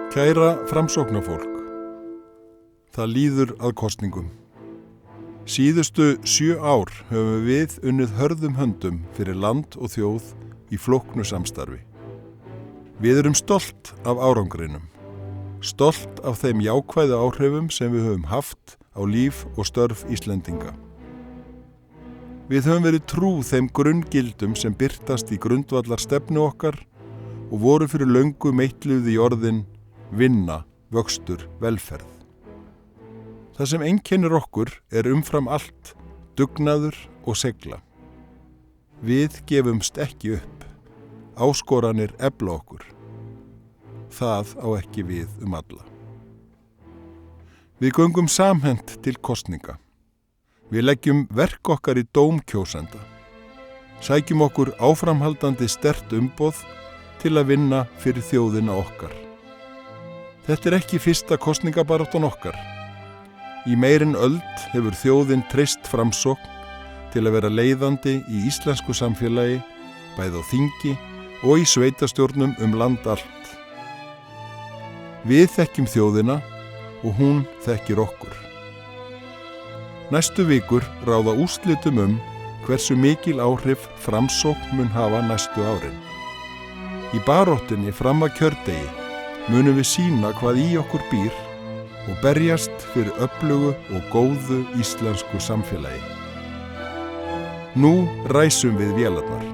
Kæra Framsóknarfólk, það líður að kosningum. Síðustu 7 ár höfum við unnið hörðum höndum fyrir land og þjóð í flóknu samstarfi. Við erum stolt af árangrinum, stolt af þeim jákvæðu áhrifum sem við höfum haft á líf og störf Íslendinga. Við höfum verið trú þeim grunngildum sem birtast í grundvallar stefnu okkar og voru fyrir löngu meitluð í orðin vinna, vöxtur, velferð. Það sem einkennir okkur umfram allt dugnaður og segla. Við gefumst ekki upp. Áskoranir efla okkur. Það á ekki við alla. Við göngum samhent til kosninga. Við leggjum verk okkar í dóm kjósenda. Sækjum okkur áframhaldandi sterkt umboð til að vinna fyrir þjóðina okkar. Þetta ekki fyrsta kosningabaráttan okkar. Í meir en öld hefur þjóðin treyst Framsókn til að vera leiðandi í íslensku samfélagi, bæði á þingi og í sveitastjórnum land allt. Við þekkjum þjóðina og hún þekkir okkur. Næstu vikur ráða úrslitum hversu mikil áhrif Framsókn mun hafa næstu árin. Í baráttunni fram að kjördegi munum við sýna hvað í okkur býr og berjast fyrir öflugu og góðu íslensku samfélagi. Nú ræsum við vélarnar.